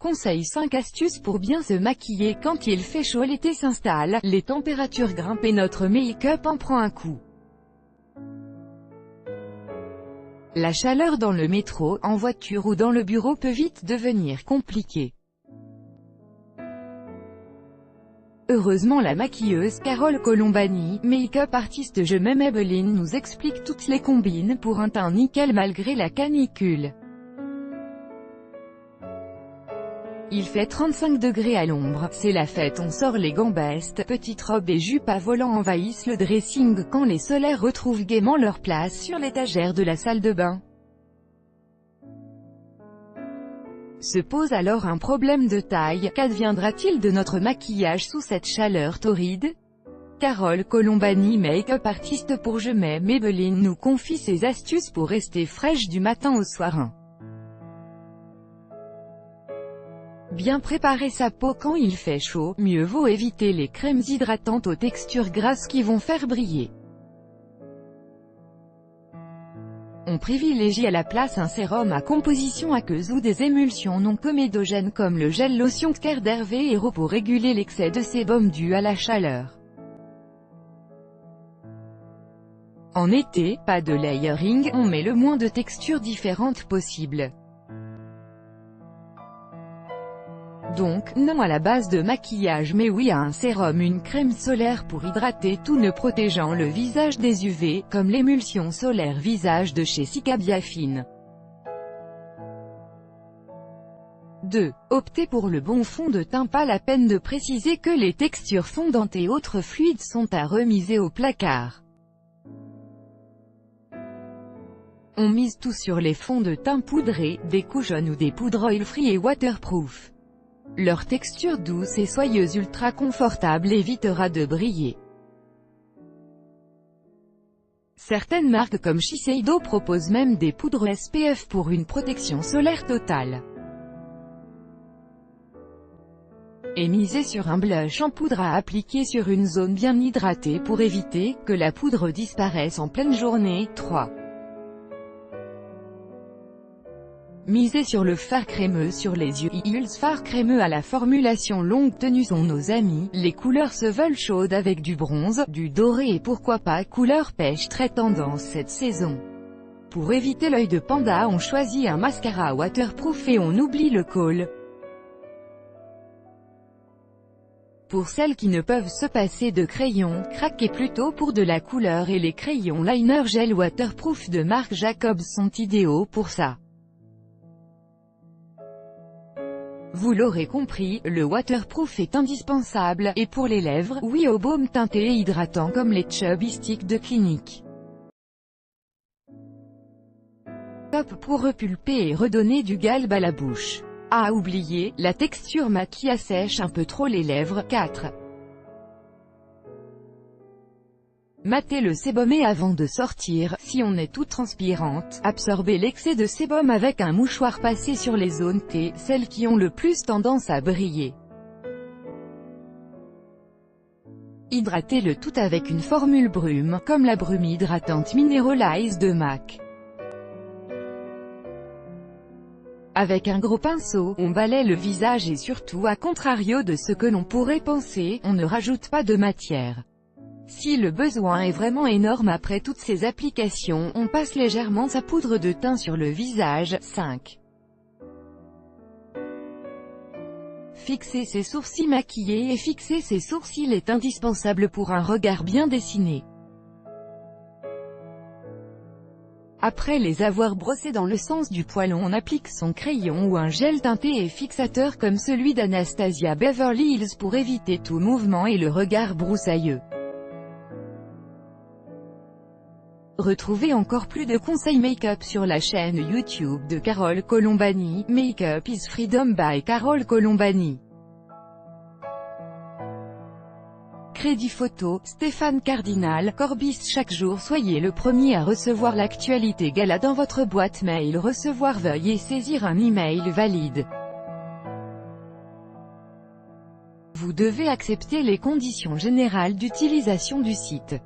Conseil 5 astuces pour bien se maquiller quand il fait chaud. L'été s'installe, les températures grimpent et notre make-up en prend un coup. La chaleur dans le métro, en voiture ou dans le bureau peut vite devenir compliquée. Heureusement la maquilleuse Carole Colombani, make-up artiste Je m'aime Maybelline, nous explique toutes les combines pour un teint nickel malgré la canicule. Il fait 35 degrés à l'ombre, c'est la fête, on sort les gambestes, petites robes et jupes à volants envahissent le dressing quand les solaires retrouvent gaiement leur place sur l'étagère de la salle de bain. Se pose alors un problème de taille, qu'adviendra-t-il de notre maquillage sous cette chaleur torride? Carole Colombani, make-up artiste pour Je m'aime Maybelline, nous confie ses astuces pour rester fraîche du matin au soir. Bien préparer sa peau quand il fait chaud, mieux vaut éviter les crèmes hydratantes aux textures grasses qui vont faire briller. On privilégie à la place un sérum à composition aqueuse ou des émulsions non comédogènes comme le gel lotion Care d'Hervé Héros pour réguler l'excès de sébum dû à la chaleur. En été, pas de layering, on met le moins de textures différentes possible. Donc, non à la base de maquillage mais oui à un sérum, une crème solaire pour hydrater tout ne protégeant le visage des UV, comme l'émulsion solaire visage de chez Sika Biafine. 2. Optez pour le bon fond de teint. Pas la peine de préciser que les textures fondantes et autres fluides sont à remiser au placard. On mise tout sur les fonds de teint poudrés, des couchons ou des poudres oil-free et waterproof. Leur texture douce et soyeuse ultra confortable évitera de briller. Certaines marques comme Shiseido proposent même des poudres SPF pour une protection solaire totale. Et misez sur un blush en poudre à appliquer sur une zone bien hydratée pour éviter que la poudre disparaisse en pleine journée. 3. Misez sur le fard crémeux sur les yeux. Yulz fard crémeux à la formulation longue tenue sont nos amis. Les couleurs se veulent chaudes avec du bronze, du doré et pourquoi pas couleur pêche, très tendance cette saison. Pour éviter l'œil de panda, on choisit un mascara waterproof et on oublie le kohl. Pour celles qui ne peuvent se passer de crayons, craquez plutôt pour de la couleur et les crayons liner gel waterproof de marque Jacobs sont idéaux pour ça. Vous l'aurez compris, le waterproof est indispensable, et pour les lèvres, oui au baume teinté et hydratant comme les Chubby Sticks de Clinique. Top pour repulper et redonner du galbe à la bouche. À oublier, la texture mat qui assèche un peu trop les lèvres. 4. Matez le sébumé avant de sortir. Si on est toute transpirante, absorbez l'excès de sébum avec un mouchoir passé sur les zones T, celles qui ont le plus tendance à briller. Hydratez le tout avec une formule brume, comme la brume hydratante Mineralize de MAC. Avec un gros pinceau, on balaie le visage et surtout, à contrario de ce que l'on pourrait penser, on ne rajoute pas de matière. Si le besoin est vraiment énorme après toutes ces applications, on passe légèrement sa poudre de teint sur le visage. 5. Fixer ses sourcils. Maquiller et fixer ses sourcils est indispensable pour un regard bien dessiné. Après les avoir brossés dans le sens du poil, on applique son crayon ou un gel teinté et fixateur comme celui d'Anastasia Beverly Hills pour éviter tout mouvement et le regard broussailleux. Retrouvez encore plus de conseils make-up sur la chaîne YouTube de Carole Colombani, Make-up is Freedom by Carole Colombani. Crédit photo, Stéphane Cardinal, Corbis. Chaque jour soyez le premier à recevoir l'actualité gala dans votre boîte mail. Recevoir, veuillez saisir un email valide. Vous devez accepter les conditions générales d'utilisation du site.